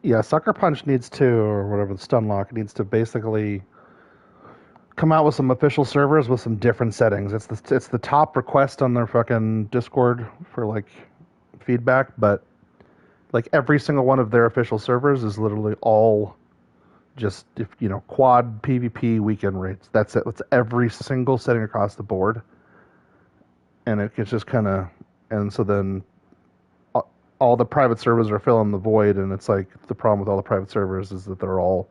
Yeah, Sucker Punch needs to, or whatever the stun lock needs to basically come out with some official servers with some different settings. It's the top request on their fucking Discord for like feedback, but like every single one of their official servers is literally all just if quad PvP weekend rates. That's it. That's every single setting across the board, and it's just kind of and so then all the private servers are filling the void, and it's like the problem with all the private servers is that they're all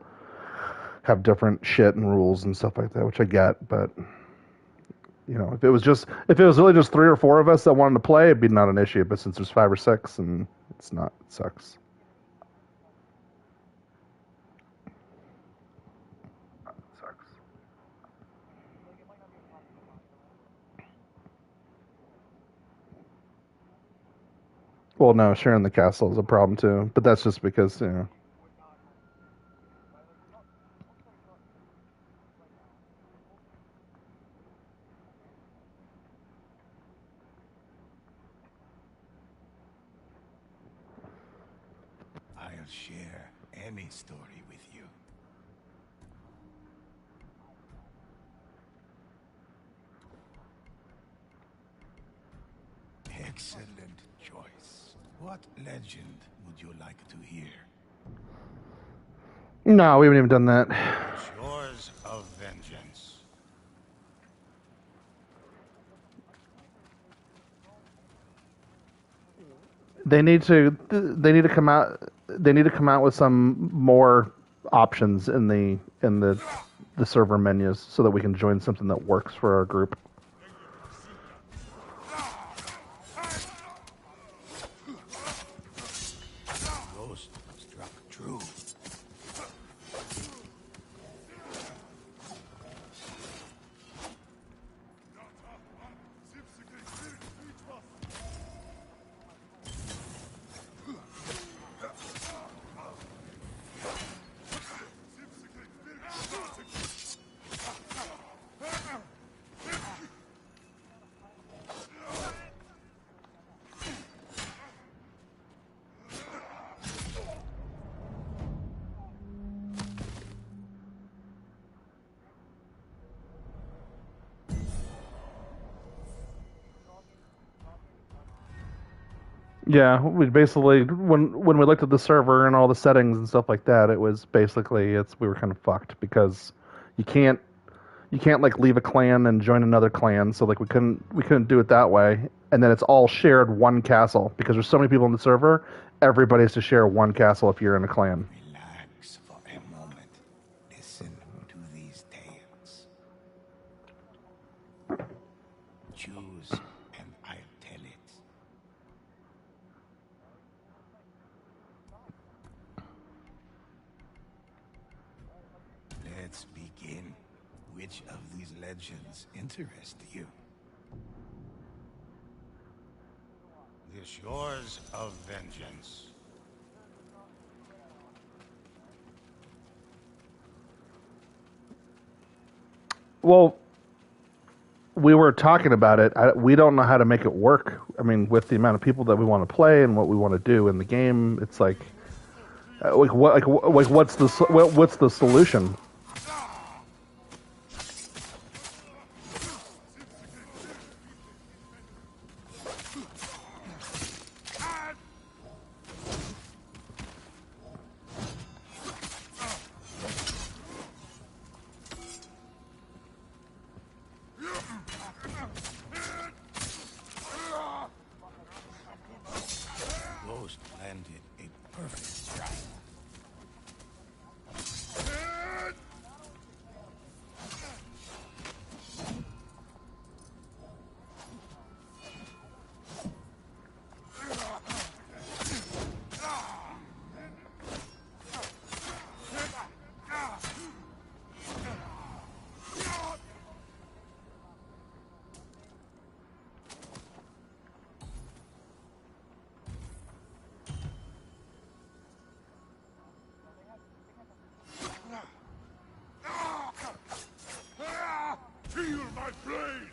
have different shit and rules and stuff like that, which I get, but if it was really just 3 or 4 of us that wanted to play, it'd be not an issue. But since there's 5 or 6, and it's not, it sucks. It sucks. Well, no, sharing the castle is a problem too, but that's just because I'll share any story with you. Excellent choice. What legend would you like to hear? No, we haven't even done that. Shores of Vengeance. They need to come out. They need to come out with some more options in the server menus so that we can join something that works for our group. Ghost struck true. Yeah, we basically when we looked at the server and all the settings and stuff like that, it was basically we were kind of fucked because you can't you can't like leave a clan and join another clan, so like we couldn't do it that way. And then it's all shared one castle because there's so many people in the server. Everybody has to share one castle if you're in a clan. Relax for a moment. Listen to these tales. Choose and I'll tell it. Let's begin. Which of these legends interest you? The Shores of Vengeance. Well, we were talking about it. We don't know how to make it work. I mean, with the amount of people that we want to play and what we want to do in the game, it's what's the solution? Ghost landed a perfect strike. Feel my blade!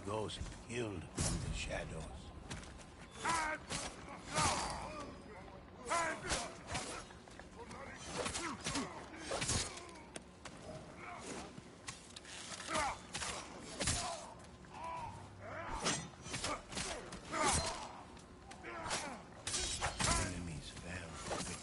those killed from the shadows. Enemies fell quickly.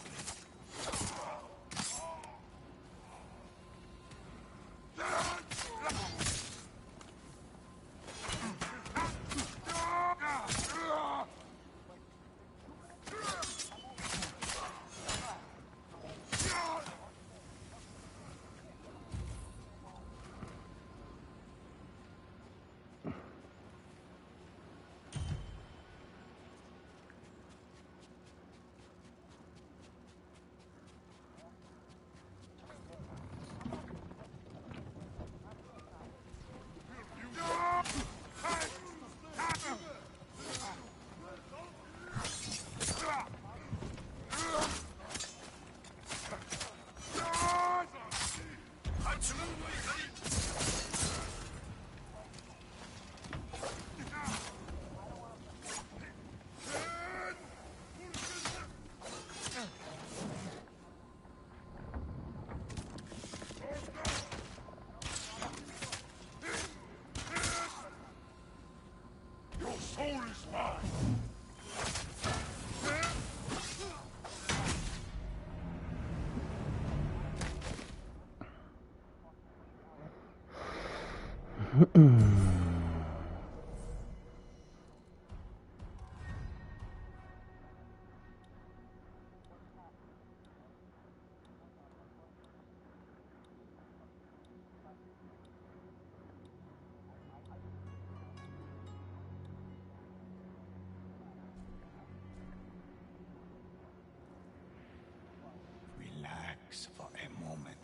Relax for a moment.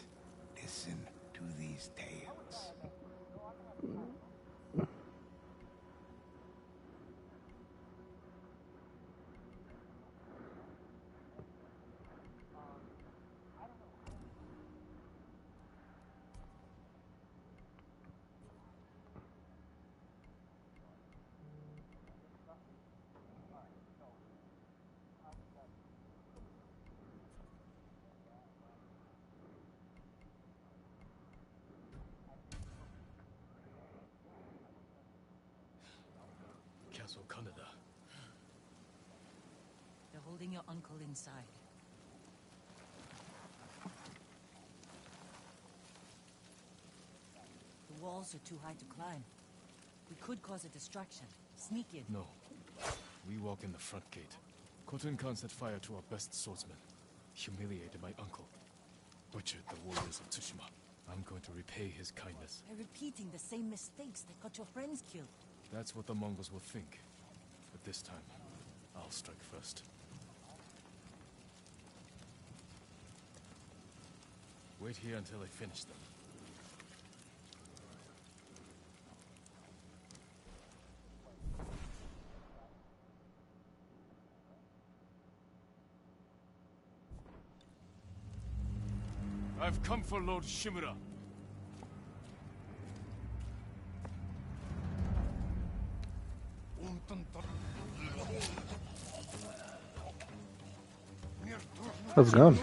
Listen to these tales. Castle Canada. They're holding your uncle inside. The walls are too high to climb. We could cause a distraction. Sneak in. No. We walk in the front gate. Khotun Khan set fire to our best swordsman. Humiliated my uncle. Butchered the warriors of Tsushima. I'm going to repay his kindness. By repeating the same mistakes that got your friends killed. That's what the Mongols will think. But this time, I'll strike first. Wait here until I finish them. I've come for Lord Shimura. How's it going?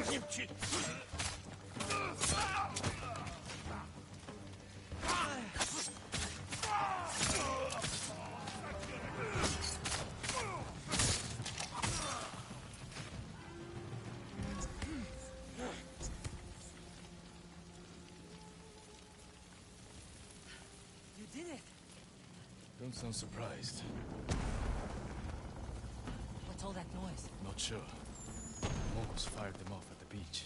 You did it! Don't sound surprised. What's all that noise? Not sure. The Mongols fired them off at the beach.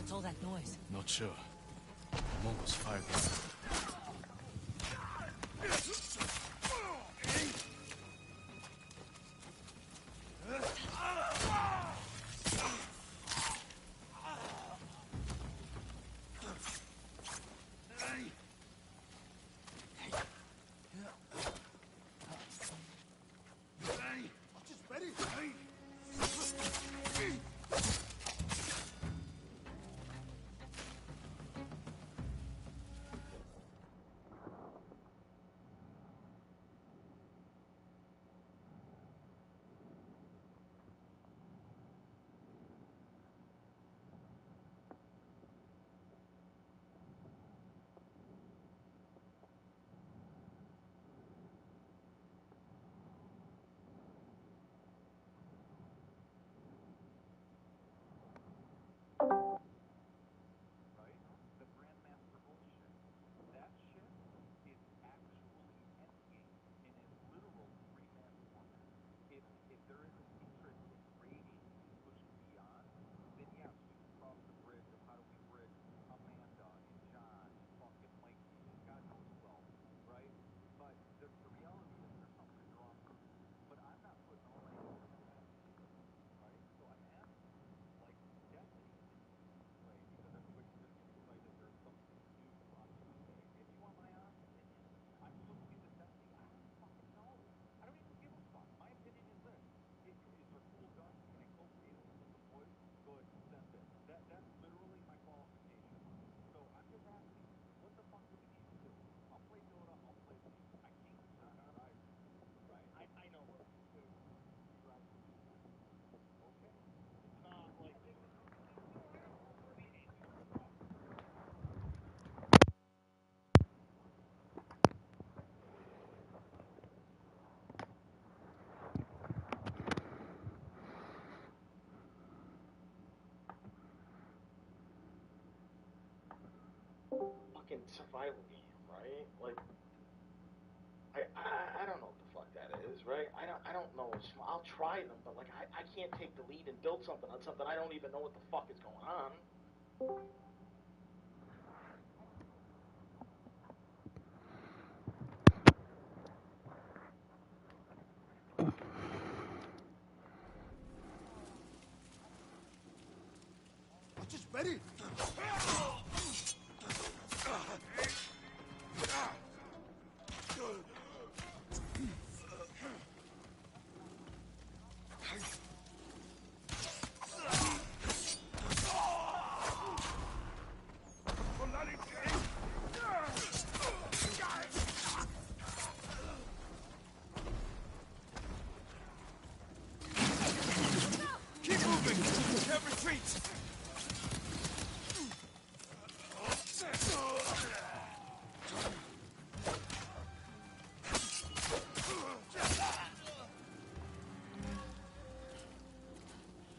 What's all that noise? Not sure. The Mongols fired them. Fucking survival game, right? Like, I don't know what the fuck that is, right? I don't know. I'll try them, but like I can't take the lead and build something on something I don't even know what the fuck is going on. Just ready. Keep moving! Can't retreat!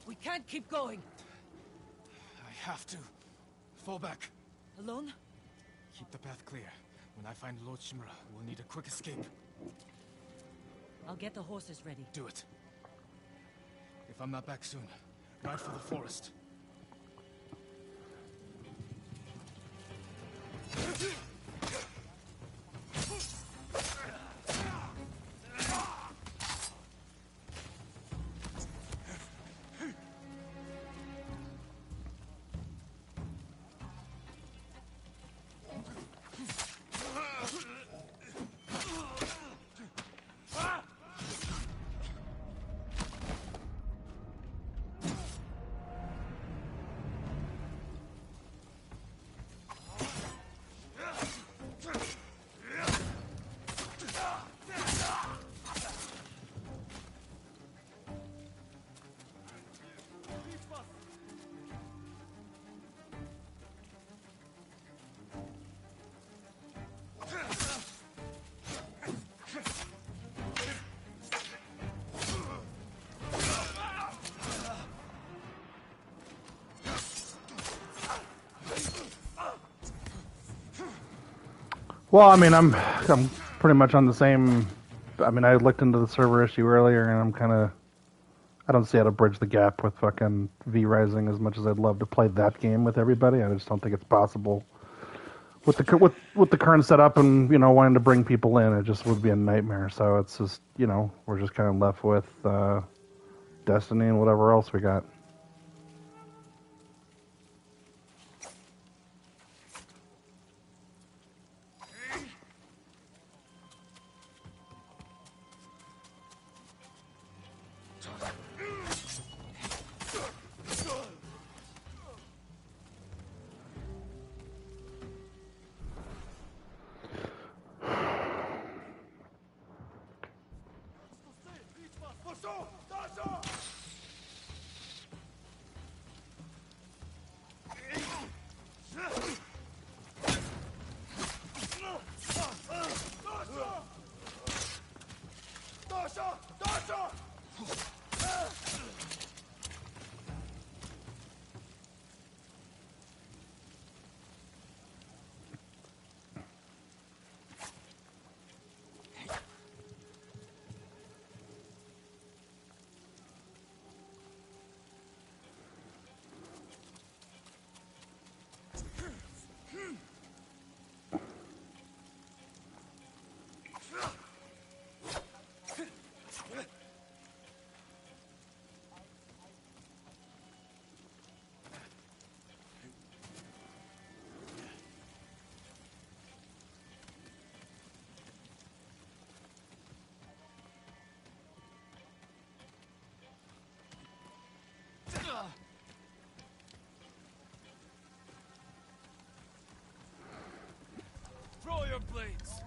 We can't keep going. I have to. Fall back. Alone? Keep the path clear. When I find Lord Shimura, we'll need a quick escape. I'll get the horses ready. Do it. If I'm not back soon, ride for the forest. Well, I mean, I'm pretty much on the same. I mean, I looked into the server issue earlier, and I don't see how to bridge the gap with fucking V Rising as much as I'd love to play that game with everybody. I just don't think it's possible with the current setup and wanting to bring people in. It just would be a nightmare. So it's just we're just kind of left with Destiny and whatever else we got. Throw your blades!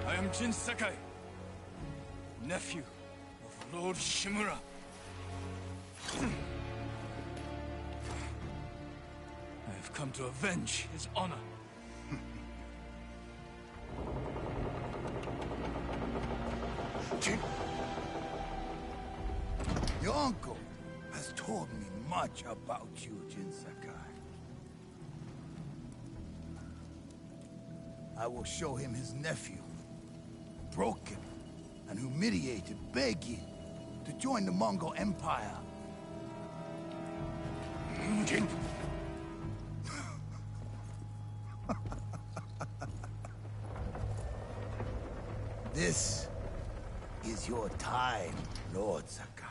I am Jin Sakai, nephew of Lord Shimura. I have come to avenge his honor. Your uncle has told me much about you, Jin Sakai. I will show him his nephew, broken and humiliated, begging to join the Mongol Empire. Jin. This is your time, Lord Sakai.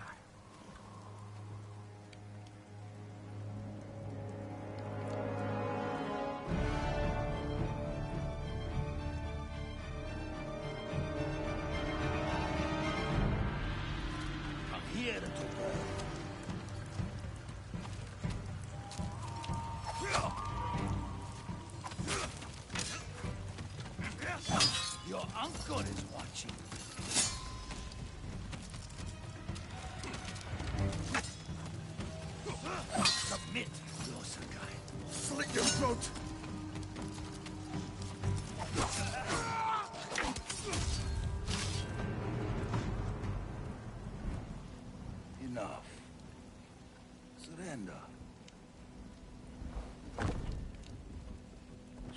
I'm here to Your uncle is watching. Submit, Lord Sakai. Slit your throat. Enough. Surrender.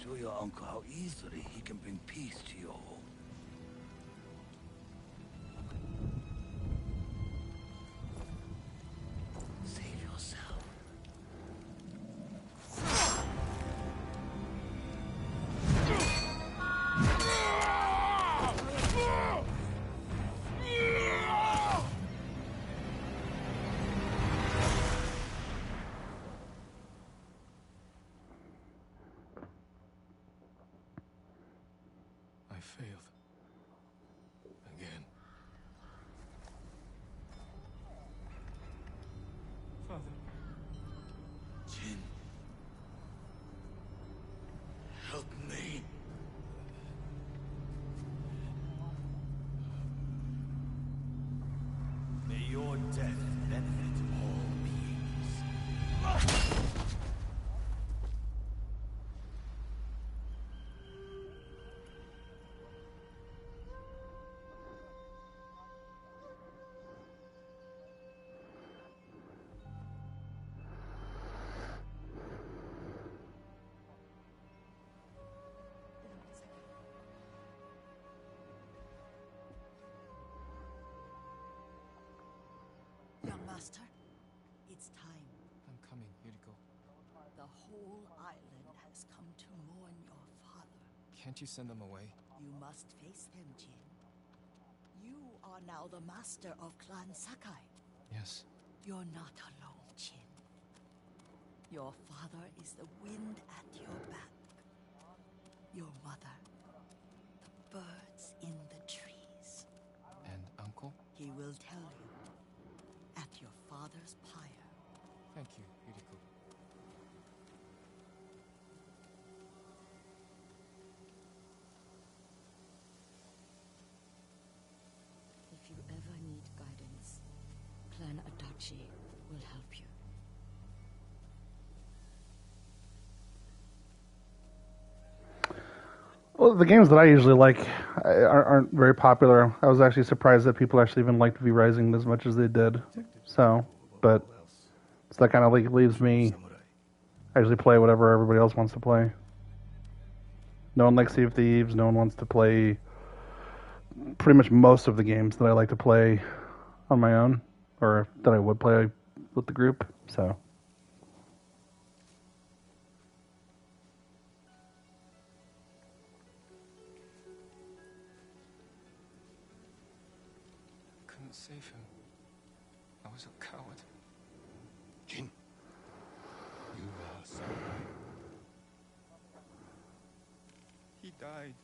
Show your uncle how easily he can bring peace to your home. Save yourself. help me. May your death benefit all beings. Young master, it's time. I'm coming, Yuriko. The whole island has come to mourn your father. Can't you send them away? You must face them, Jin. You are now the master of Clan Sakai. Yes. You're not alone, Jin. Your father is the wind at your back. Your mother, the birds in the trees. And Uncle? He will tell you at your father's pyre. Thank you, Yuriko. If you ever need guidance, Clan Adachi will help you. Well, the games that I usually like aren't very popular. I was actually surprised that people actually even liked V Rising as much as they did. So, but so that kind of leaves me. I usually play whatever everybody else wants to play. No one likes Sea of Thieves. No one wants to play pretty much most of the games that I like to play on my own, or that I would play with the group. So. Couldn't save him. I was a coward. Jin, you are samurai. He died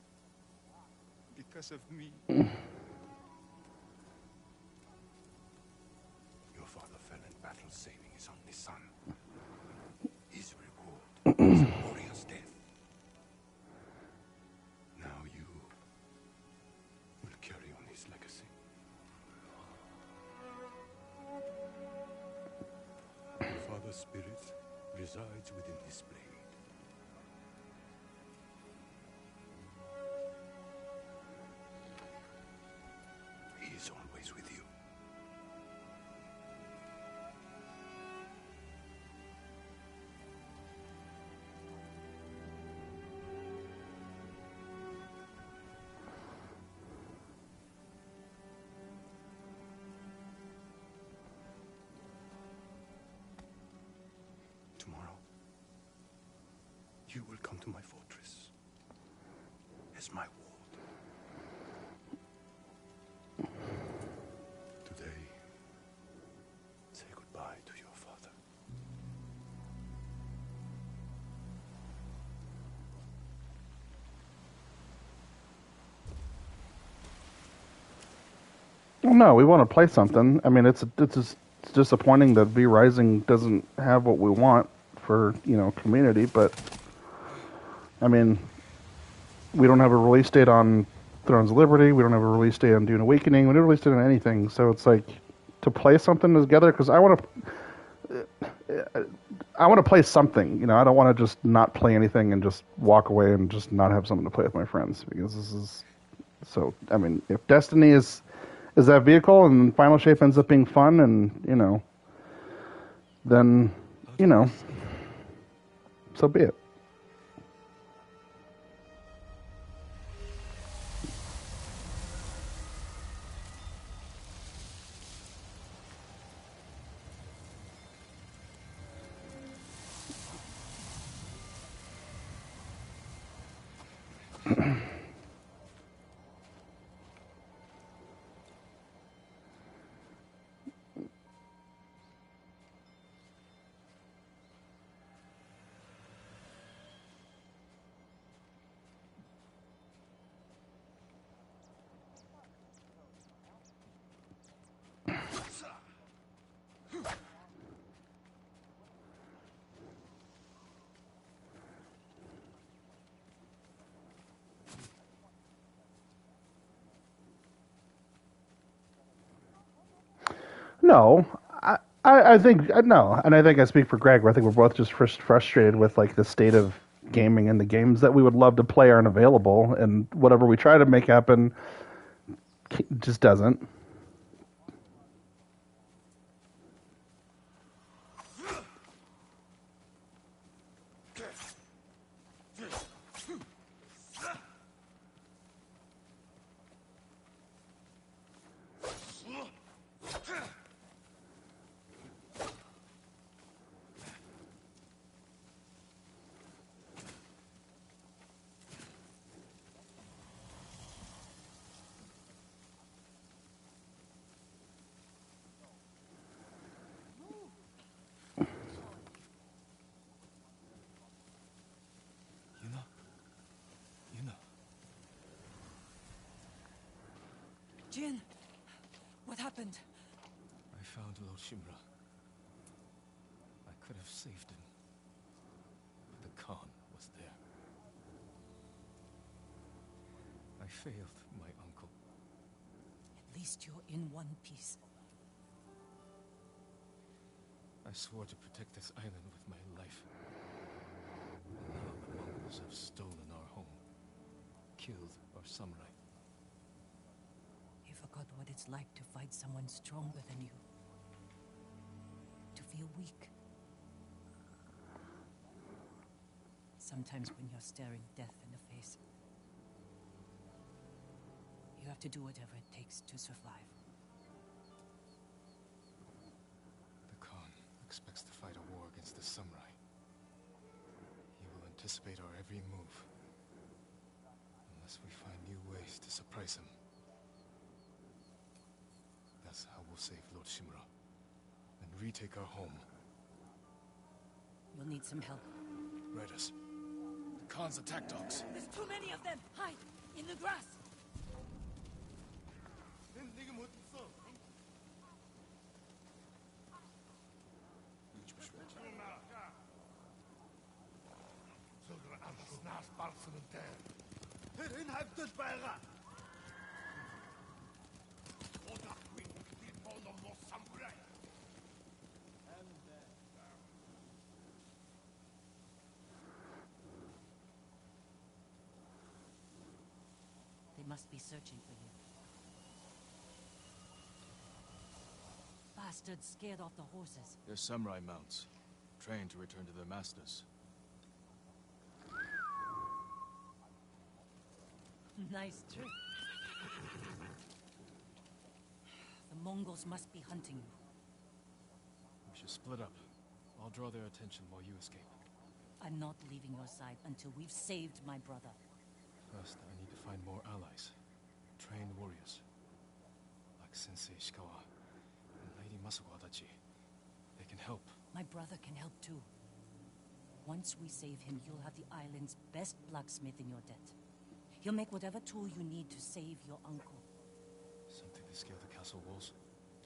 because of me. Your father fell in battle saving his only son. His reward was a warrior's death. Now you will carry on his legacy. Your father's spirit resides within this blade. He is always with you. Tomorrow, you will come to my fortress as my ward. Today, say goodbye to your father. Well, no, we want to play something. I mean, it's disappointing that V Rising doesn't have what we want for community, but I mean, we don't have a release date on Thrones of Liberty. We don't have a release date on Dune Awakening. We don't release date on anything. So it's like to play something together because I want to play something. I don't want to just not play anything and just walk away and just not have something to play with my friends because this is so. I mean, if Destiny is that vehicle and Final Shape ends up being fun and then so be it. No, I think no, and I think I speak for Greg. Where I think we're both just frustrated with like the state of gaming and the games that we would love to play aren't available, and whatever we try to make happen just doesn't. Jin, what happened? I found Lord Shimura. I could have saved him, but the Khan was there. I failed my uncle. At least you're in one piece. I swore to protect this island with my life. And now the Mongols have stolen our home, killed our samurai. You forgot what it's like to fight someone stronger than you. To feel weak. Sometimes when you're staring death in the face, you have to do whatever it takes to survive. The Khan expects to fight a war against the samurai. He will anticipate our every move. Unless we find new ways to surprise him. That's how we'll save Lord Shimura. And retake our home. You'll need some help. Riders. The Khan's attack dogs. There's too many of them! Hide! In the grass! They must be searching for you. Bastards scared off the horses. They're samurai mounts, trained to return to their masters. Nice trick. The Mongols must be hunting you. We should split up. I'll draw their attention while you escape. I'm not leaving your side until we've saved my brother. First, I need to find more allies. Trained warriors. Like Sensei Ishikawa and Lady Masuko Adachi. They can help. My brother can help too. Once we save him, you'll have the island's best blacksmith in your debt. He'll make whatever tool you need to save your uncle. Something to scale the castle walls?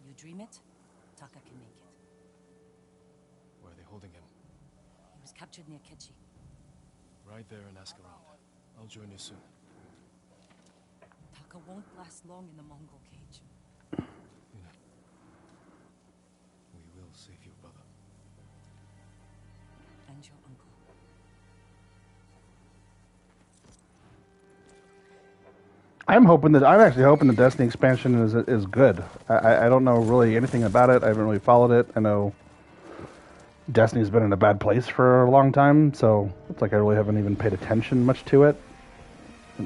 You dream it, Taka can make it. Where are they holding him? He was captured near Kechi. Ride there and ask around. I'll join you soon. Taka won't last long in the Mongol cage. Yuna. We will save your brother. And your uncle. I'm actually hoping the Destiny expansion is good. I don't know really anything about it. I haven't really followed it. I know Destiny's been in a bad place for a long time, so it's like I really haven't even paid attention much to it.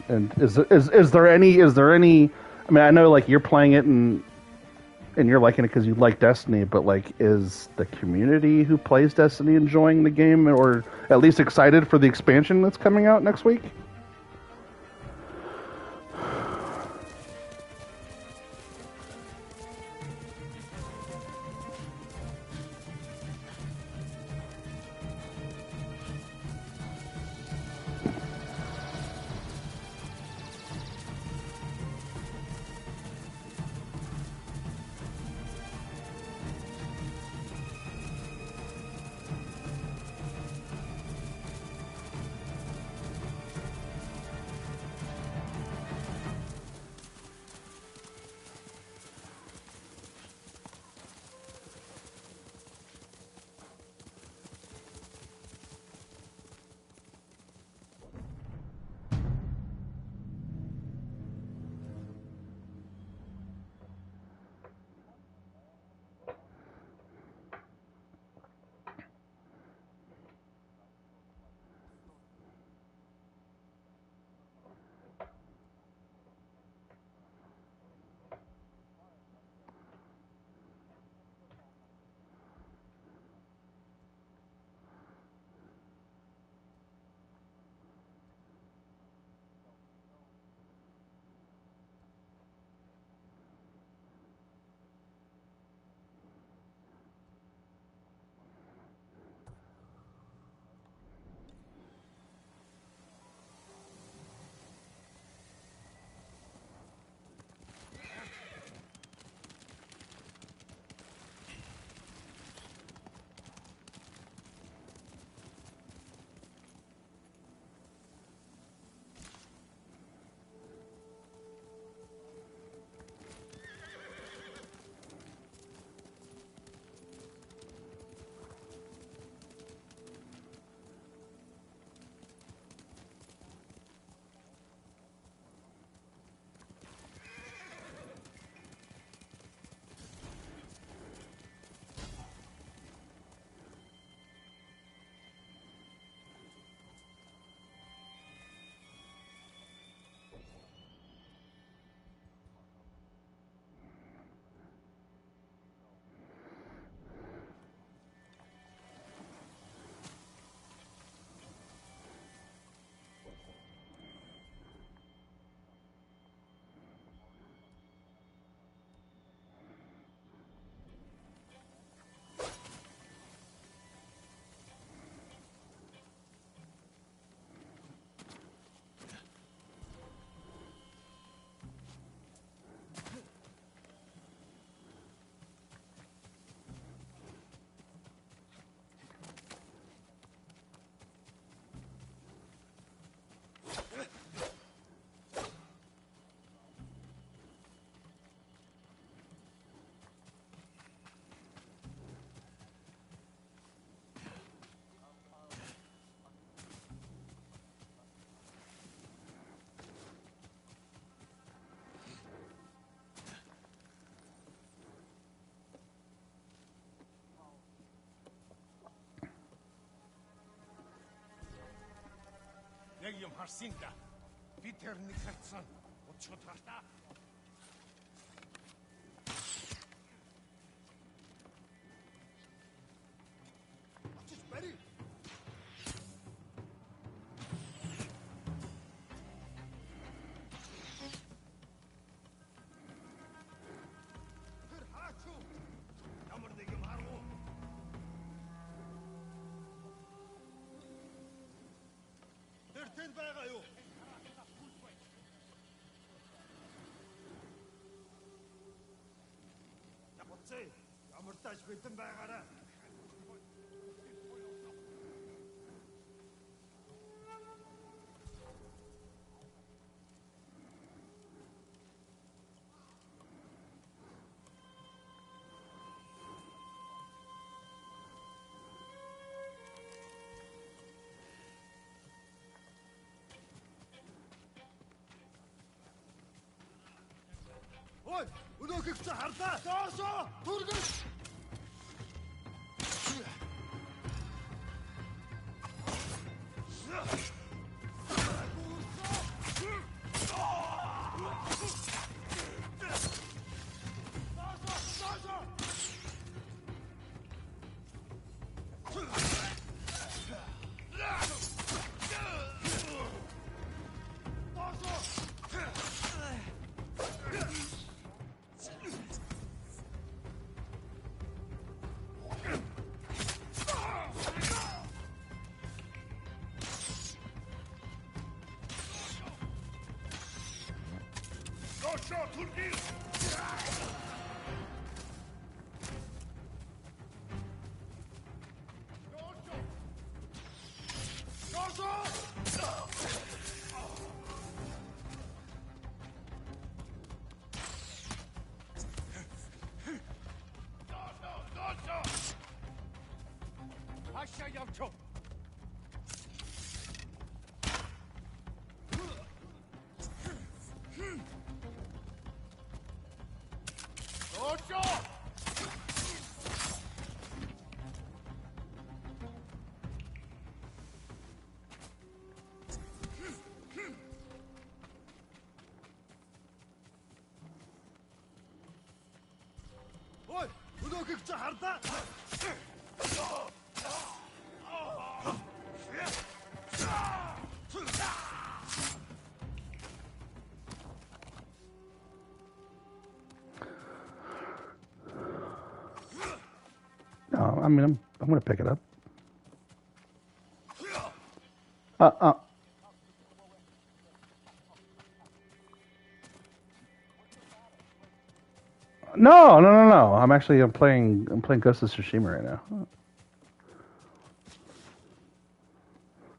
And is there any? I mean, I know like you're playing it and you're liking it because you like Destiny, but like, is the community who plays Destiny enjoying the game, or at least excited for the expansion that's coming out next week? Ой, өнөөхийг чи харлаа. Доошоо! Түргэн! Ой, өнөөхийг чи харлаа. No, I mean, I'm going to pick it up. No. I'm playing Ghost of Tsushima right now.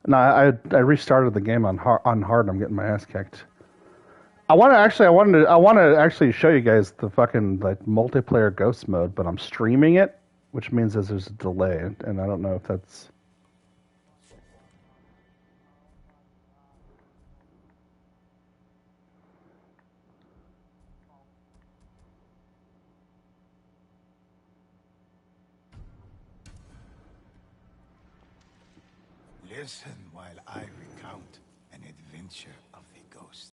No, I restarted the game on hard. And I'm getting my ass kicked. I want to actually show you guys the fucking like multiplayer Ghost mode, but I'm streaming it, which means that there's a delay, and I don't know if that's. Listen while I recount an adventure of the ghost.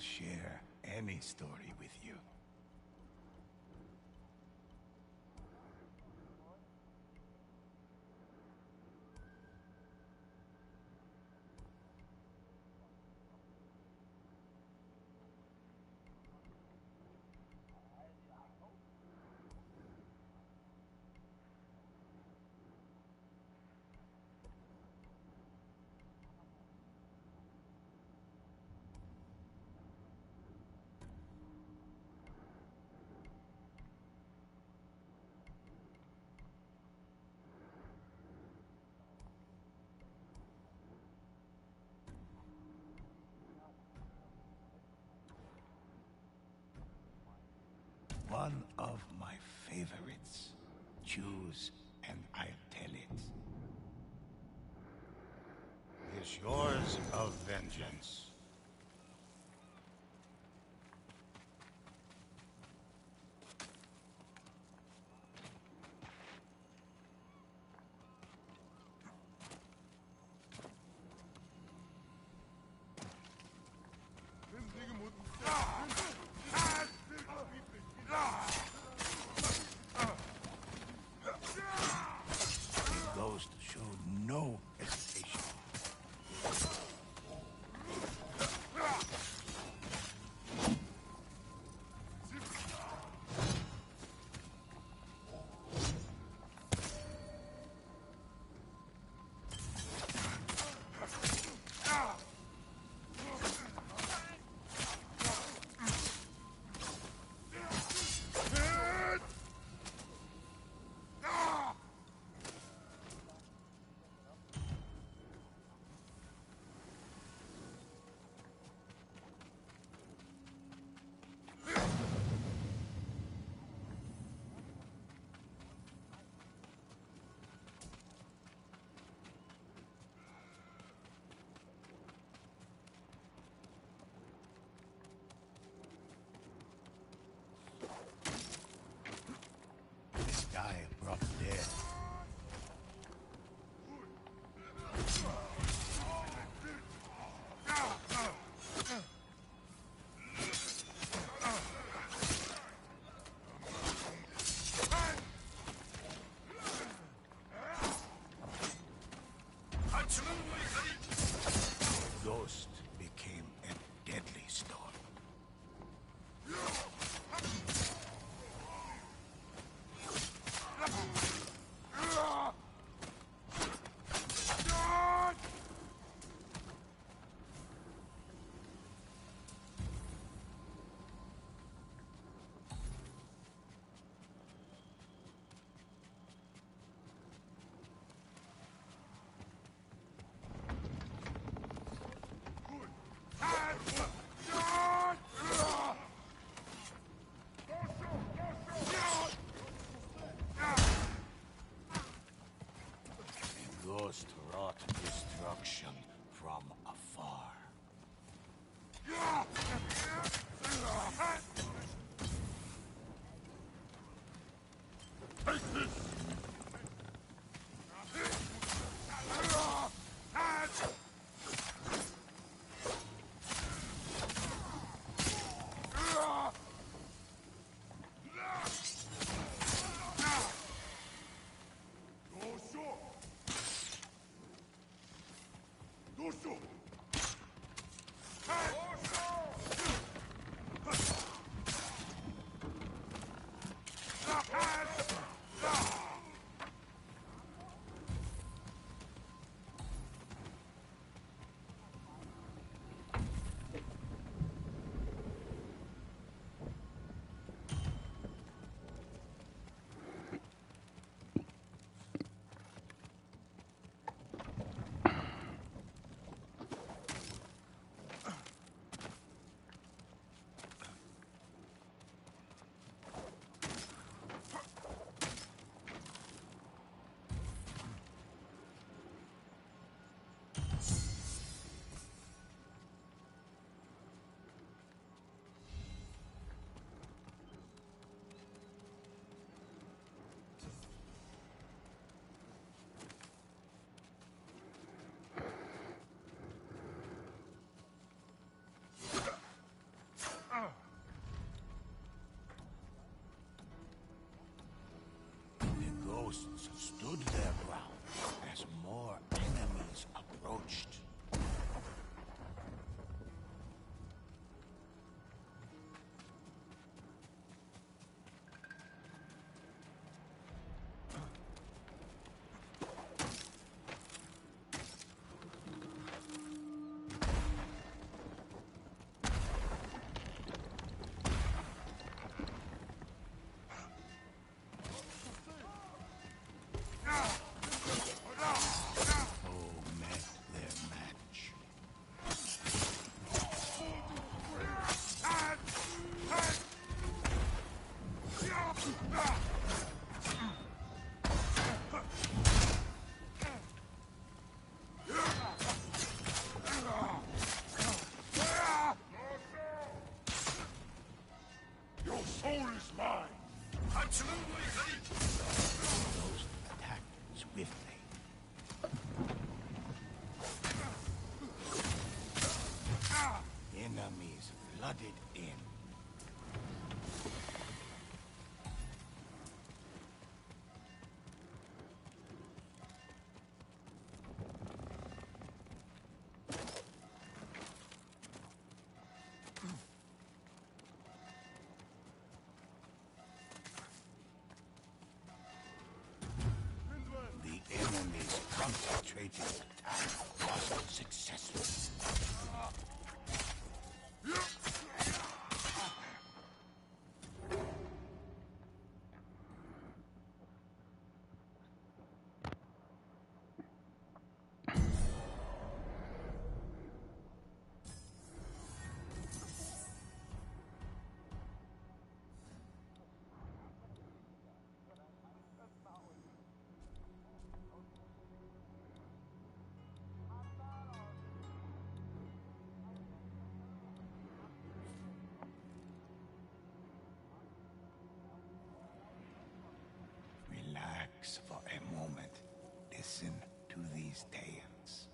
share any story with you. One of my favorites. Choose and I'll tell it. Is yours of vengeance. Ghost showed no hesitation. This guy brought death. Ghost became a deadly storm. Ghost wrought destruction from afar. hosts stood their ground as more enemies approached. Enemies flooded in. The enemy's concentrated attack was successful. Relax for a moment. Listen to these tales.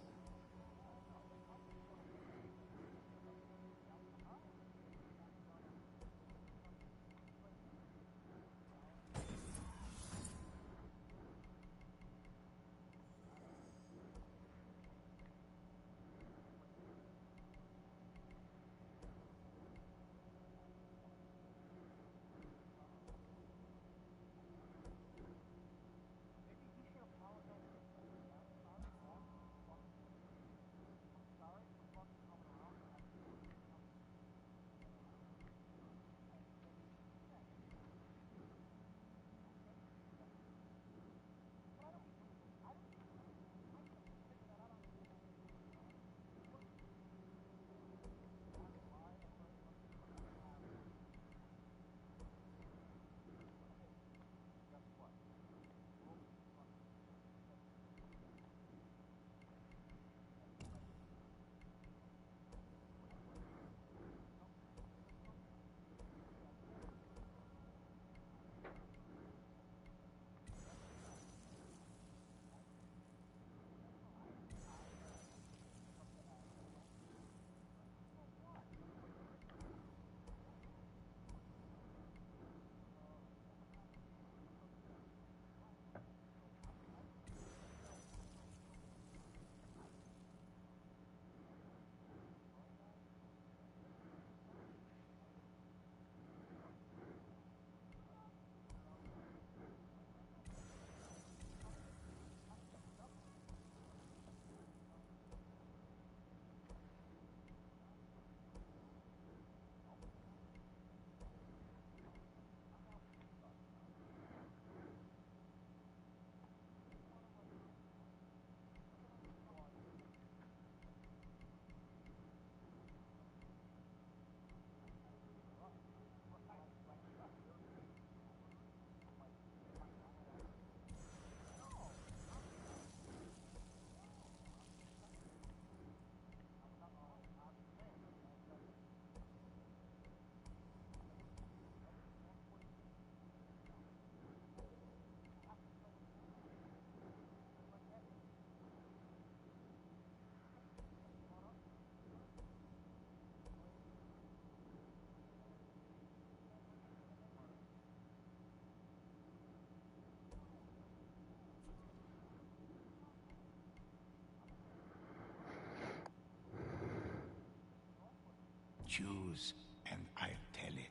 choose, and I'll tell it.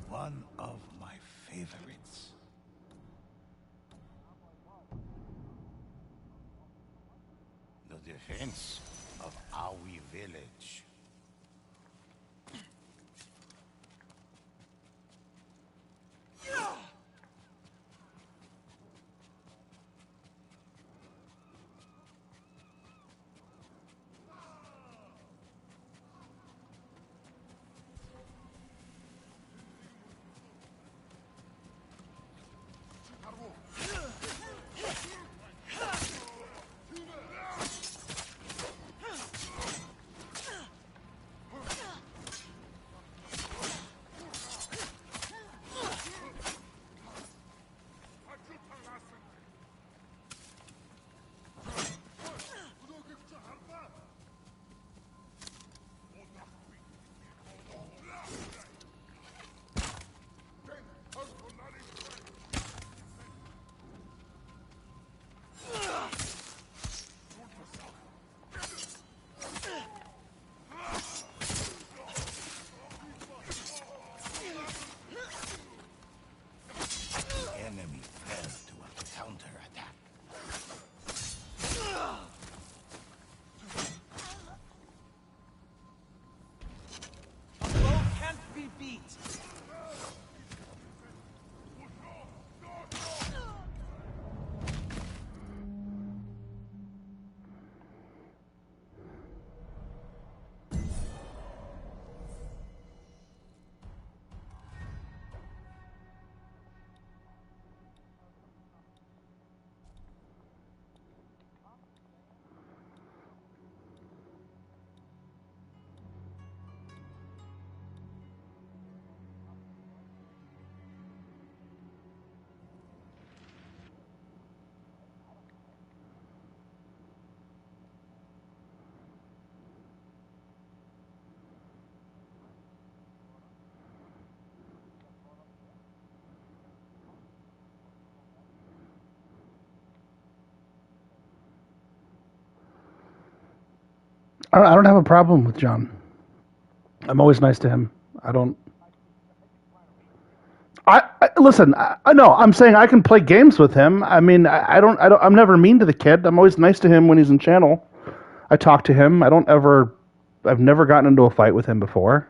One of my favorites. The defense of Aoi village. Enemy fled to a counterattack. Bow can't be beat. I don't have a problem with John. I'm always nice to him. I don't. I listen. I know. I'm saying I can play games with him. I mean, I don't. I don't. I'm never mean to the kid. I'm always nice to him when he's in channel. I talk to him. I don't ever. I've never gotten into a fight with him before.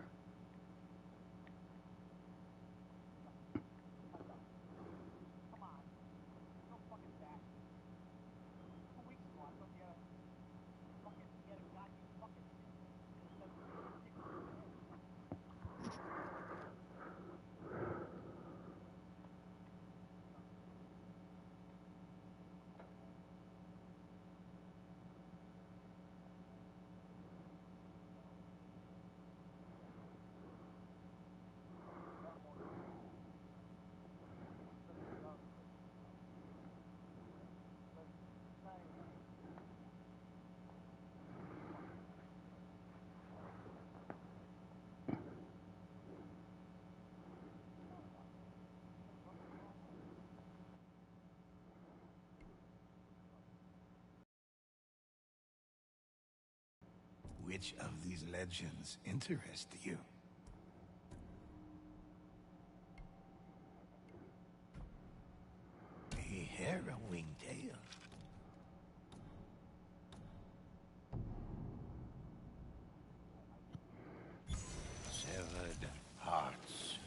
Which of these legends interest you? A harrowing tale. Severed hearts.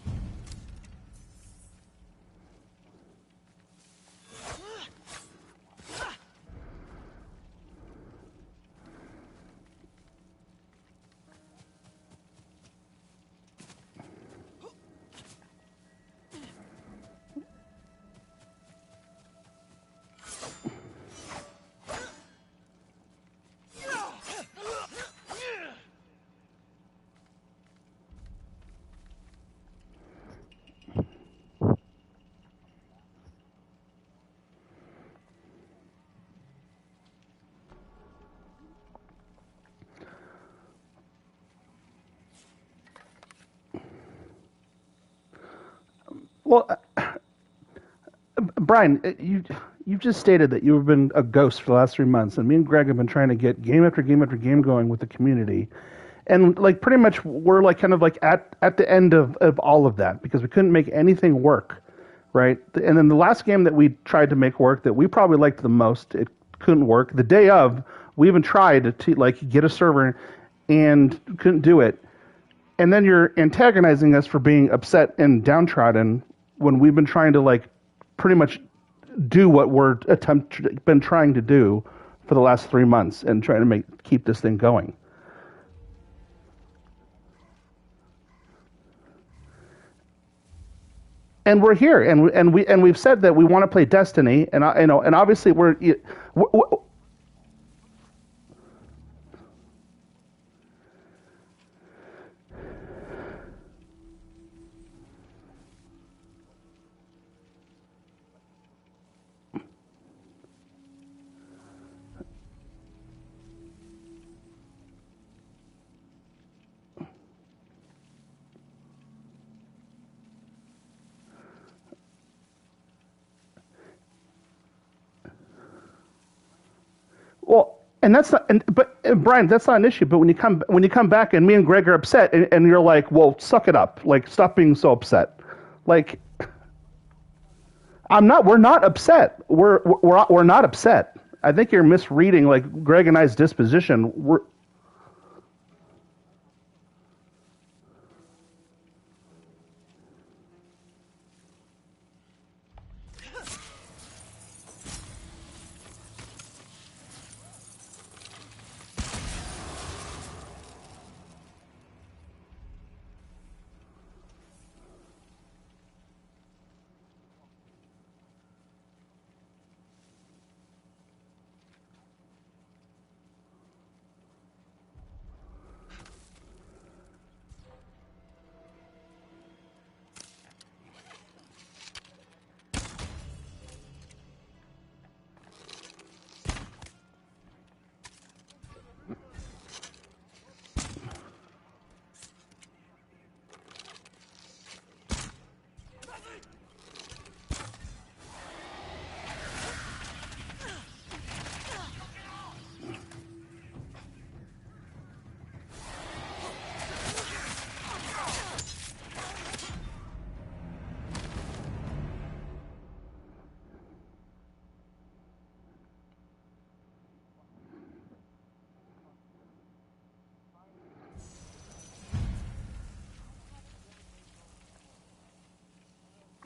Well, Brian, you've just stated that you've been a ghost for the last 3 months, and me and Greg have been trying to get game after game after game going with the community, and like pretty much we're like kind of like at the end of all of that because we couldn't make anything work, right? And then the last game that we tried to make work that we probably liked the most, it couldn't work. The day of, we even tried to like get a server and couldn't do it. And then you're antagonizing us for being upset and downtrodden when we've been trying to like pretty much do what been trying to do for the last 3 months and trying to keep this thing going. And we're here, and we've said that we want to play Destiny, and and obviously we're well, and that's not, Brian, that's not an issue. But when you come back, and me and Greg are upset, and you're like, well, suck it up, like stop being so upset, like I'm not. We're not upset. We're not upset. I think you're misreading like Greg and I's disposition.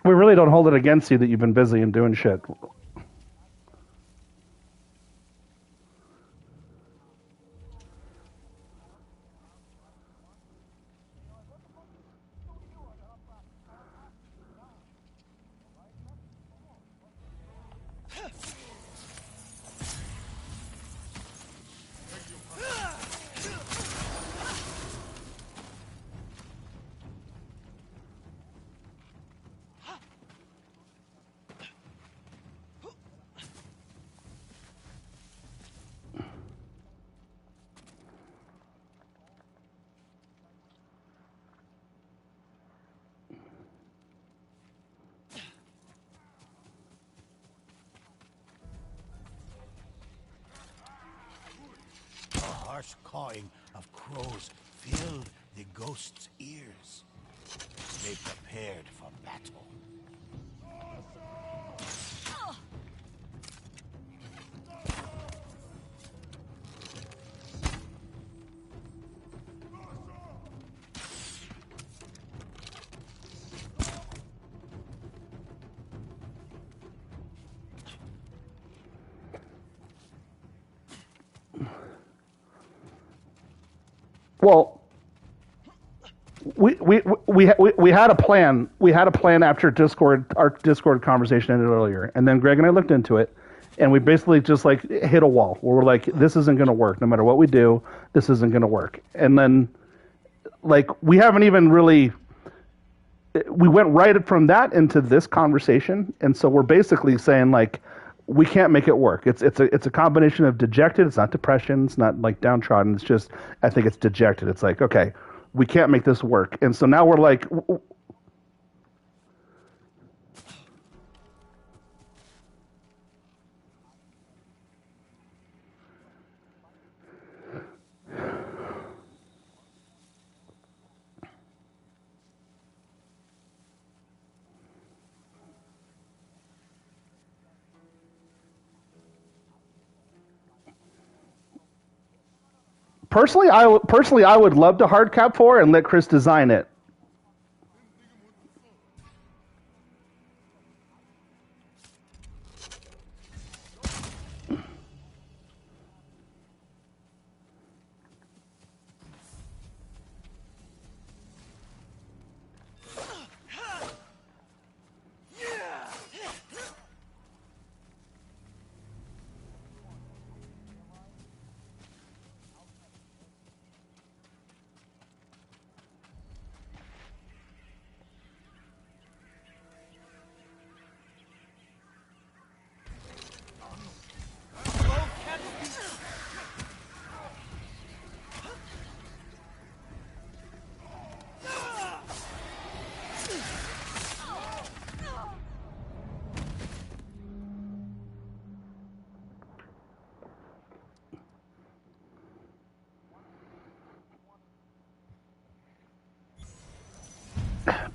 We really don't hold it against you that you've been busy and doing shit. The harsh cawing of crows filled the ghost's ears. They prepared for battle. Well, we had a plan. We had a plan after our Discord conversation ended earlier, and then Greg and I looked into it, and we basically just like hit a wall where we're like, this isn't going to work. No matter what we do, this isn't going to work. And then, like, we haven't even really. We went right from that into this conversation, and so we're basically saying like, we can't make it work. It's a combination of dejected. It's not depression. It's not like downtrodden. It's just I think it's dejected. It's like, okay, we can't make this work. And so now we're like, Personally, I would love to hard cap 4 and let Chris design it.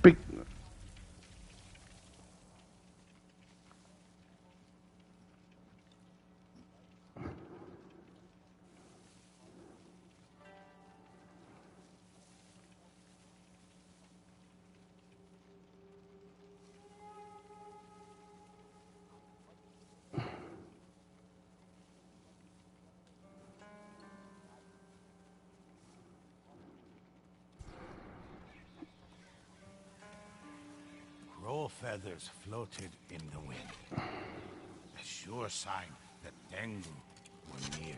Be- Crow feathers floated in the wind. A sure sign that Tengu were near.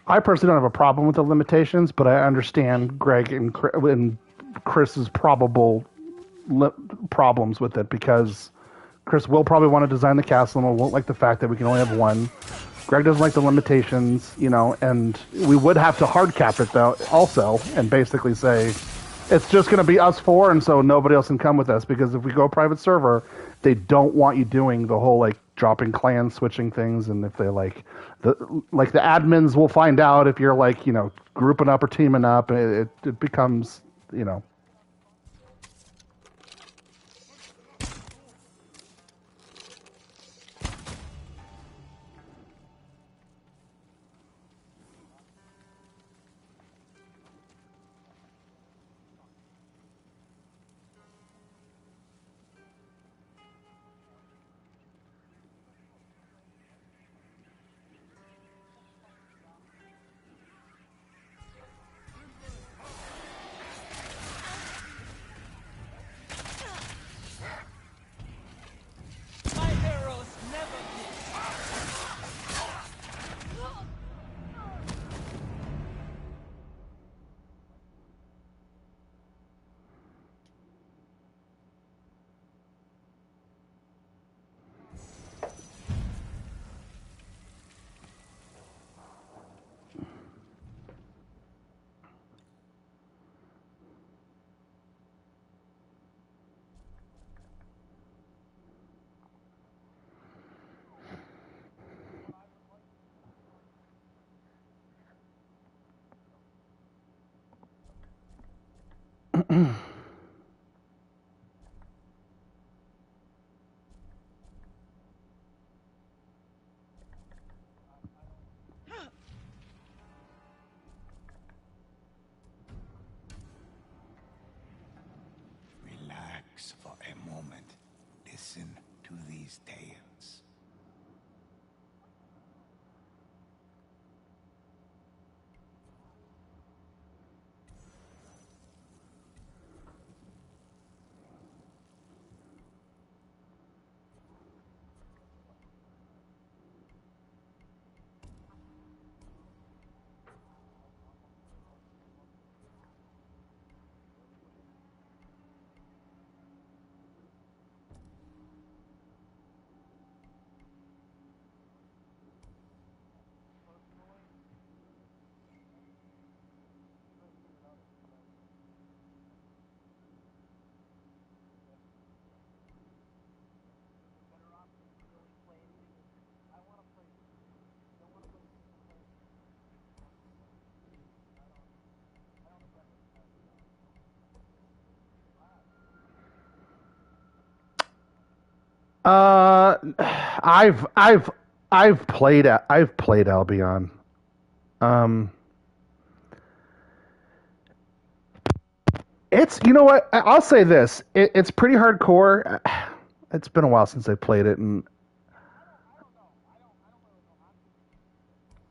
I personally don't have a problem with the limitations, but I understand Greg and Chris's probable problems with it because Chris will probably want to design the castle and won't like the fact that we can only have one. Greg doesn't like the limitations, and we would have to hard cap it though also and basically say it's just going to be us four, and so nobody else can come with us because if we go private server, they don't want you doing the whole like dropping clans, switching things, and if they the admins will find out if you're grouping up or teaming up, it becomes Relax for a moment. Listen to these tales. Uh, I've I've played Albion. Um, it's you know what I'll say this. It's pretty hardcore. It's been a while since I played it, and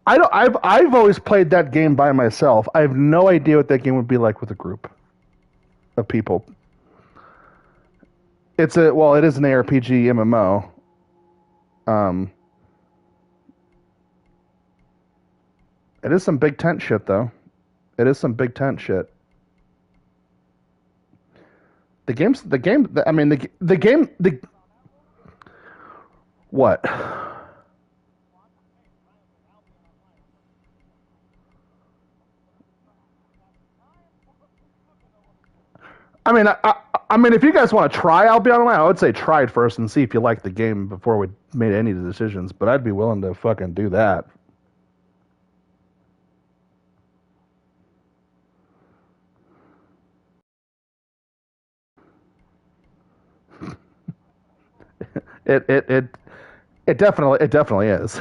I don't. I've always played that game by myself. I have no idea what that game would be like with a group of people. It is an ARPG MMO. Um, it is some big tent shit though. It is some big tent shit. The game. I mean, the game. The what? I mean, I mean, if you guys want to try Albion Online, I would say try it first and see if you like the game before we made any decisions. But I'd be willing to fucking do that. It it it it definitely is.